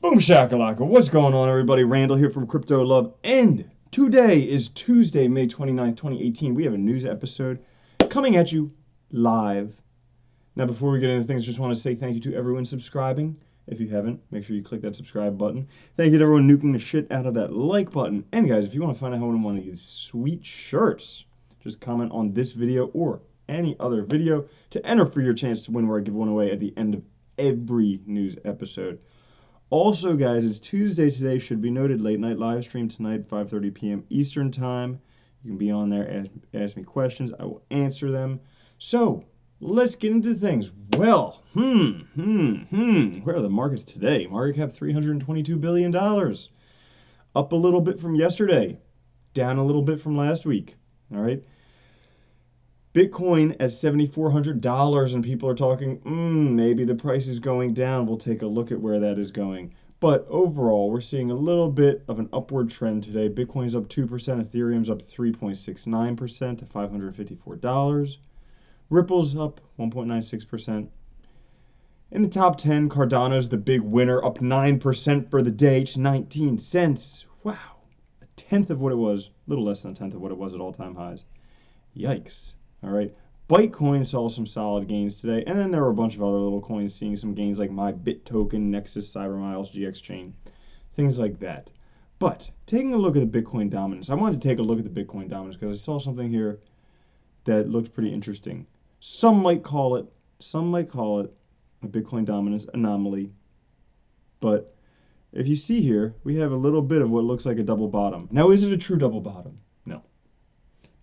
Boom shakalaka, what's going on everybody? Randall here from Crypto Love, and today is Tuesday, May 29th, 2018. We have a news episode coming at you live. Now before we get into things, just want to say thank you to everyone subscribing. If you haven't, make sure you click that subscribe button. Thank you to everyone nuking the shit out of that like button. And guys, if you want to find out how to win one of these sweet shirts, just comment on this video or any other video to enter for your chance to win, where I give one away at the end of every news episode. Also, guys, it's Tuesday today. Should be noted, late night live stream tonight, 5:30 p.m. Eastern time. You can be on there, ask me questions. I will answer them. So, let's get into things. Well, where are the markets today? Market cap $322 billion. Up a little bit from yesterday. Down a little bit from last week. All right. Bitcoin at $7,400, and people are talking, maybe the price is going down. We'll take a look at where that is going. But overall, we're seeing a little bit of an upward trend today. Bitcoin's up 2%, Ethereum's up 3.69% to $554. Ripple's up 1.96%. In the top 10, Cardano's the big winner, up 9% for the day to 19 cents. Wow, a tenth of what it was, a little less than a tenth of what it was at all-time highs. Yikes. All right, Bitcoin saw some solid gains today, and then there were a bunch of other little coins seeing some gains like MyBitToken, Nexus, CyberMiles, GX Chain, things like that. But taking a look at the Bitcoin dominance, I wanted to take a look at the Bitcoin dominance because I saw something here that looked pretty interesting. Some might call it a Bitcoin dominance anomaly, but if you see here, we have a little bit of what looks like a double bottom. Now, is it a true double bottom? No.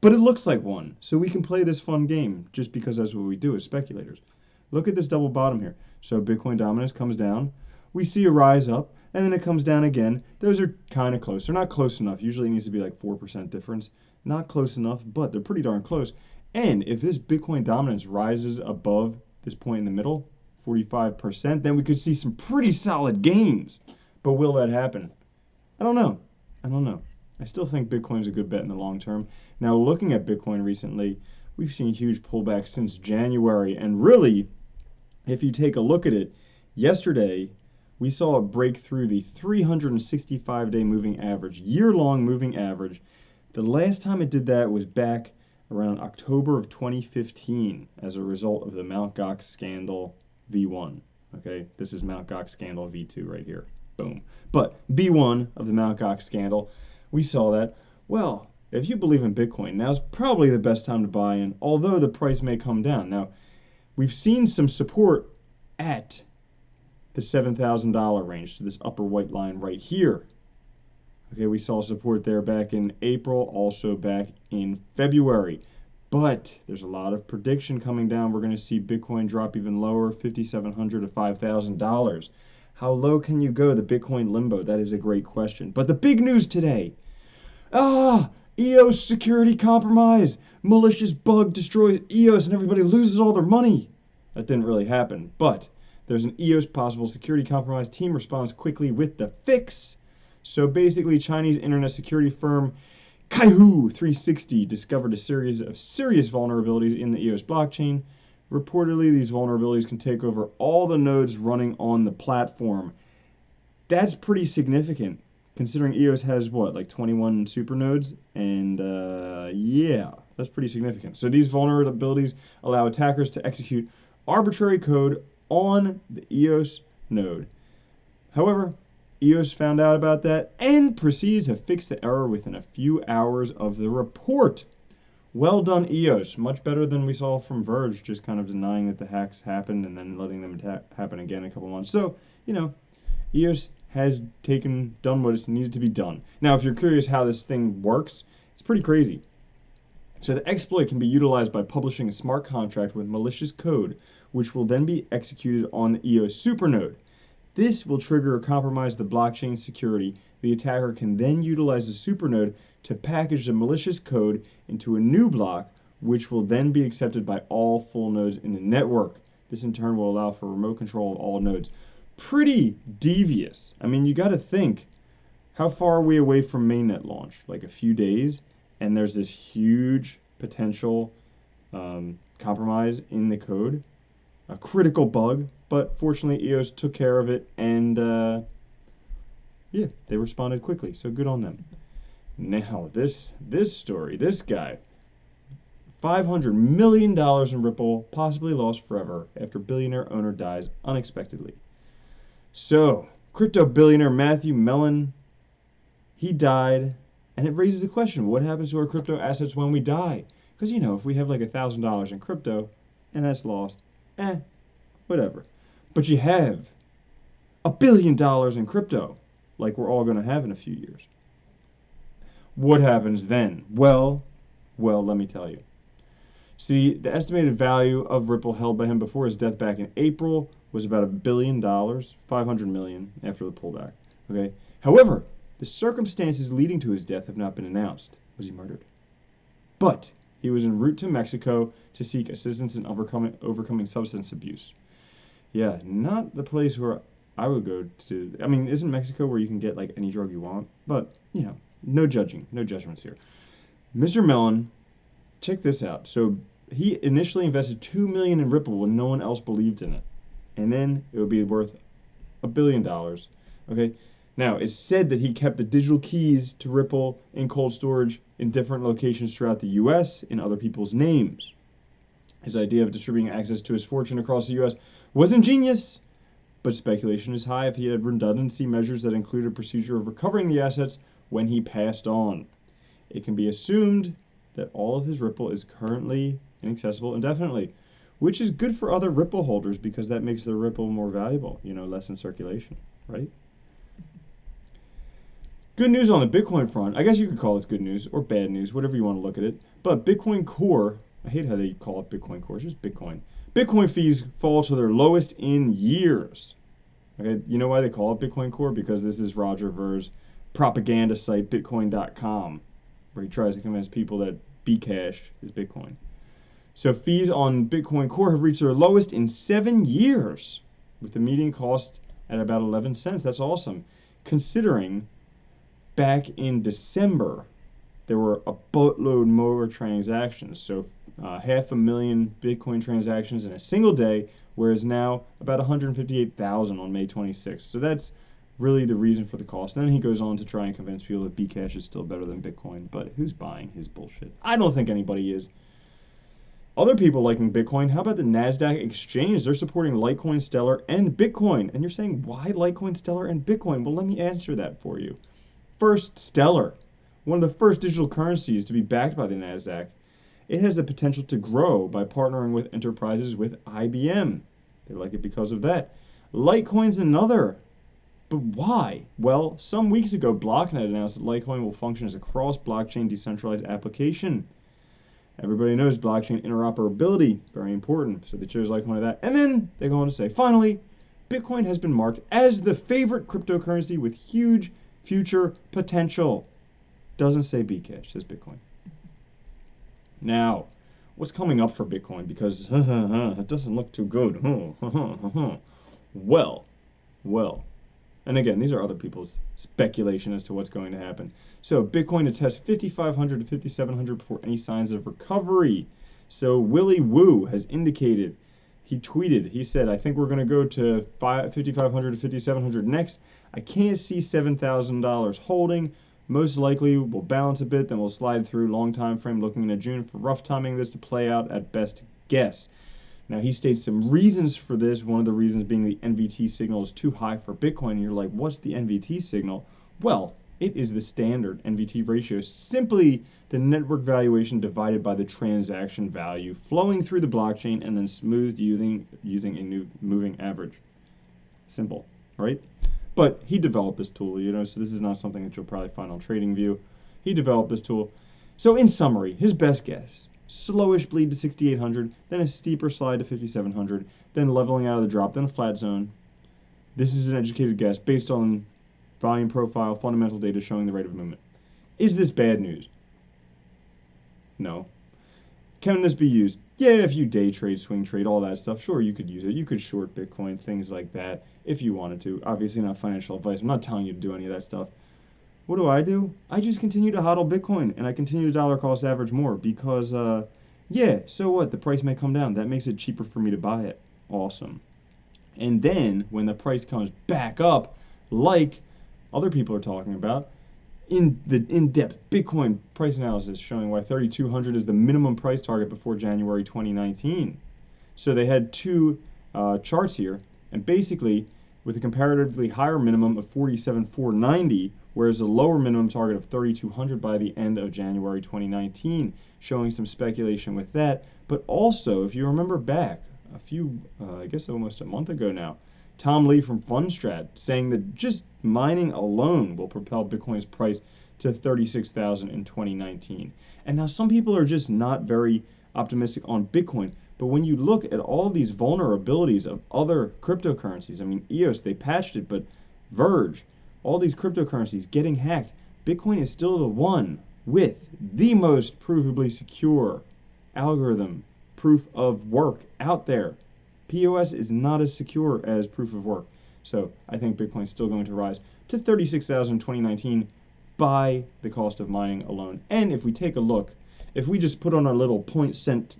But it looks like one, so we can play this fun game just because that's what we do as speculators. Look at this double bottom here. So Bitcoin dominance comes down. We see a rise up, and then it comes down again. Those are kind of close. They're not close enough. Usually it needs to be like 4% difference. Not close enough, but they're pretty darn close. And if this Bitcoin dominance rises above this point in the middle, 45%, then we could see some pretty solid gains. But will that happen? I don't know. I still think Bitcoin's a good bet in the long term. Now, looking at Bitcoin recently, we've seen huge pullbacks since January. And really, if you take a look at it, yesterday, we saw it break through the 365-day moving average, year-long moving average. The last time it did that was back around October of 2015 as a result of the Mt. Gox scandal V1. Okay, this is Mt. Gox scandal V2 right here. Boom. But V1 of the Mt. Gox scandal, we saw that. Well, if you believe in Bitcoin, now's probably the best time to buy in, although the price may come down. Now, we've seen some support at the $7,000 range, so this upper white line right here. Okay, we saw support there back in April, also back in February. But there's a lot of prediction coming down. We're going to see Bitcoin drop even lower, $5,700 to $5,000. How low can you go, the Bitcoin limbo? That is a great question. But the big news today, EOS security compromise. Malicious bug destroys EOS and everybody loses all their money. That didn't really happen, but there's an EOS possible security compromise. Team responds quickly with the fix. So basically, Chinese internet security firm Kaihu 360 discovered a series of serious vulnerabilities in the EOS blockchain. Reportedly, these vulnerabilities can take over all the nodes running on the platform. That's pretty significant, considering EOS has, what, like 21 super nodes? And, yeah, that's pretty significant. So these vulnerabilities allow attackers to execute arbitrary code on the EOS node. However, EOS found out about that and proceeded to fix the error within a few hours of the report. Well done, EOS. Much better than we saw from Purge, just kind of denying that the hacks happened and then letting them happen again in a couple months. So, EOS has done what is needed to be done. Now, if you're curious how this thing works, it's pretty crazy. So the exploit can be utilized by publishing a smart contract with malicious code, which will then be executed on the EOS supernode. This will trigger or compromise the blockchain security. The attacker can then utilize the supernode to package the malicious code into a new block, which will then be accepted by all full nodes in the network. This in turn will allow for remote control of all nodes. Pretty devious. I mean, you got to think, how far are we away from mainnet launch? Like a few days, and there's this huge potential compromise in the code, a critical bug, but fortunately EOS took care of it, and Yeah, they responded quickly, so good on them. Now, this story, this guy, $500 million in Ripple, possibly lost forever after billionaire owner dies unexpectedly. So, crypto billionaire Matthew Mellon, he died, and it raises the question, what happens to our crypto assets when we die? Because, if we have like $1,000 in crypto, and that's lost, whatever. But you have $1 billion in crypto, like we're all going to have in a few years. What happens then? Well, let me tell you. See, the estimated value of Ripple held by him before his death back in April was about $1 billion, $500 million after the pullback. Okay. However, the circumstances leading to his death have not been announced. Was he murdered? But he was en route to Mexico to seek assistance in overcoming substance abuse. Yeah, not the place where I would go to. I mean, isn't Mexico where you can get like any drug you want? But, no judgments here. Mr. Mellon, check this out. So he initially invested $2 million in Ripple when no one else believed in it. And then it would be worth $1 billion. Okay. Now, it's said that he kept the digital keys to Ripple in cold storage in different locations throughout the U.S. in other people's names. His idea of distributing access to his fortune across the U.S. was ingenious, but speculation is high if he had redundancy measures that included a procedure of recovering the assets when he passed on. It can be assumed that all of his Ripple is currently inaccessible indefinitely, which is good for other Ripple holders because that makes their Ripple more valuable, less in circulation, right? Good news on the Bitcoin front. I guess you could call this good news or bad news, whatever you want to look at it. But Bitcoin Core, I hate how they call it Bitcoin Core, it's just Bitcoin. Bitcoin fees fall to their lowest in years. Okay, you know why they call it Bitcoin Core? Because this is Roger Ver's propaganda site, Bitcoin.com, where he tries to convince people that Bcash is Bitcoin. So fees on Bitcoin Core have reached their lowest in 7 years, with the median cost at about 11 cents. That's awesome. Considering back in December, there were a boatload more transactions. So 500,000 Bitcoin transactions in a single day, whereas now about 158,000 on May 26th. So that's really the reason for the cost. Then he goes on to try and convince people that Bcash is still better than Bitcoin. But who's buying his bullshit? I don't think anybody is. Other people liking Bitcoin, how about the Nasdaq exchange? They're supporting Litecoin, Stellar, and Bitcoin. And you're saying, why Litecoin, Stellar, and Bitcoin? Well, let me answer that for you. First, Stellar, one of the first digital currencies to be backed by the Nasdaq. It has the potential to grow by partnering with enterprises with IBM. They like it because of that. Litecoin's another. But why? Well, some weeks ago, Blocknet announced that Litecoin will function as a cross-blockchain decentralized application. Everybody knows blockchain interoperability, very important, so they chose Litecoin of that. And then they go on to say, finally, Bitcoin has been marked as the favorite cryptocurrency with huge future potential. Doesn't say Bcash, says Bitcoin. Now, what's coming up for Bitcoin? Because it doesn't look too good. Well. And again, these are other people's speculation as to what's going to happen. So Bitcoin to test 5,500 to 5,700 before any signs of recovery. So Willy Woo has indicated, he tweeted, he said, I think we're going to go to 5,500 to 5,700 next. I can't see $7,000 holding. Most likely we'll balance a bit, then we'll slide through long time frame looking into June for rough timing this to play out at best guess. Now, he states some reasons for this, one of the reasons being the NVT signal is too high for Bitcoin. And you're like, what's the NVT signal? Well, it is the standard NVT ratio, simply the network valuation divided by the transaction value flowing through the blockchain and then smoothed using a new moving average. Simple, right? But he developed this tool, so this is not something that you'll probably find on TradingView. He developed this tool. So in summary, his best guess, slowish bleed to 6,800, then a steeper slide to 5,700, then leveling out of the drop, then a flat zone. This is an educated guess based on volume profile, fundamental data showing the rate of movement. Is this bad news? No. Can this be used? Yeah, if you day trade, swing trade, all that stuff, sure, you could use it. You could short Bitcoin, things like that, if you wanted to. Obviously not financial advice. I'm not telling you to do any of that stuff. What do? I just continue to hodl Bitcoin, and I continue to dollar cost average more because, so what? The price may come down. That makes it cheaper for me to buy it. Awesome. And then when the price comes back up, like other people are talking about. In the in-depth Bitcoin price analysis showing why 3,200 is the minimum price target before January 2019. So they had two charts here, and basically with a comparatively higher minimum of 47,490, whereas a lower minimum target of 3,200 by the end of January 2019, showing some speculation with that. But also, if you remember back a few, I guess almost a month ago now, Tom Lee from Fundstrat saying that just mining alone will propel Bitcoin's price to 36,000 in 2019. And now some people are just not very optimistic on Bitcoin, but when you look at all these vulnerabilities of other cryptocurrencies, I mean, EOS, they patched it, but Purge, all these cryptocurrencies getting hacked, Bitcoin is still the one with the most provably secure algorithm proof of work out there. POS is not as secure as proof of work. So I think Bitcoin's still going to rise to 36,000 in 2019 by the cost of mining alone. And if we take a look, if we just put on our little point set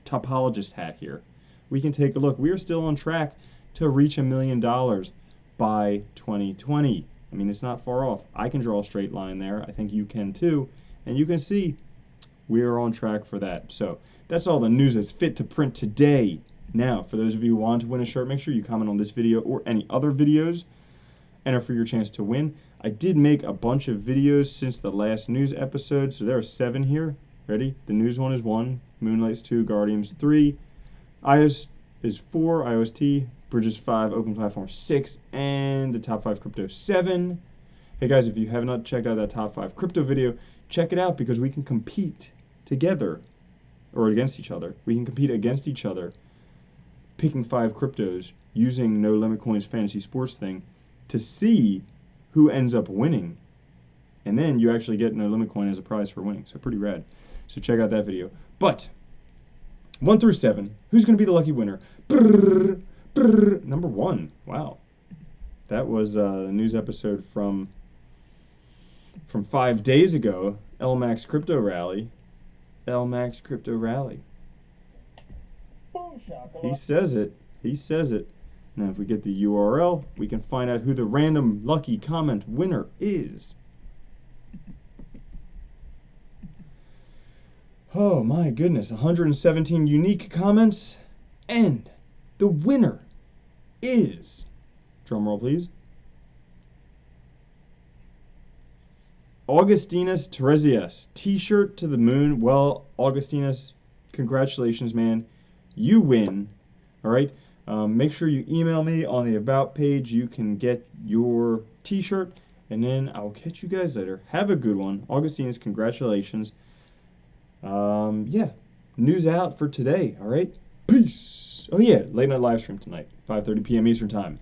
topologist hat here, we can take a look. We are still on track to reach $1 million by 2020. I mean, it's not far off. I can draw a straight line there. I think you can too. And you can see we are on track for that. So that's all the news that's fit to print today. Now, for those of you who want to win a shirt, make sure you comment on this video or any other videos. Enter for your chance to win. I did make a bunch of videos since the last news episode, so there are 7 here. Ready? The news one is 1, Moonlight's 2, Guardians 3, iOS is 4, IOST, Bridges 5, Open Platform 6, and the top 5 crypto 7. Hey guys, if you have not checked out that top 5 crypto video, check it out because we can compete together or against each other. We can compete against each other picking 5 cryptos using No Limit Coin's fantasy sports thing to see who ends up winning. And then you actually get No Limit Coin as a prize for winning. So pretty rad. So check out that video. But 1 through 7, who's going to be the lucky winner? Brrr, brrr. Number 1. Wow. That was the news episode from 5 days ago. LMAX Crypto Rally. LMAX Crypto Rally. He says it. He says it. Now, if we get the URL, we can find out who the random lucky comment winner is. Oh my goodness, 117 unique comments, and the winner is, drumroll please, Augustinus Teresias. T-shirt to the moon. Well, Augustinus, congratulations, man. You win. All right. Make sure you email me on the About page. You can get your T-shirt, and then I'll catch you guys later. Have a good one. Augustinus, congratulations. Yeah, news out for today. All right. Peace. Oh, yeah, late night live stream tonight, 5:30 p.m. Eastern Time.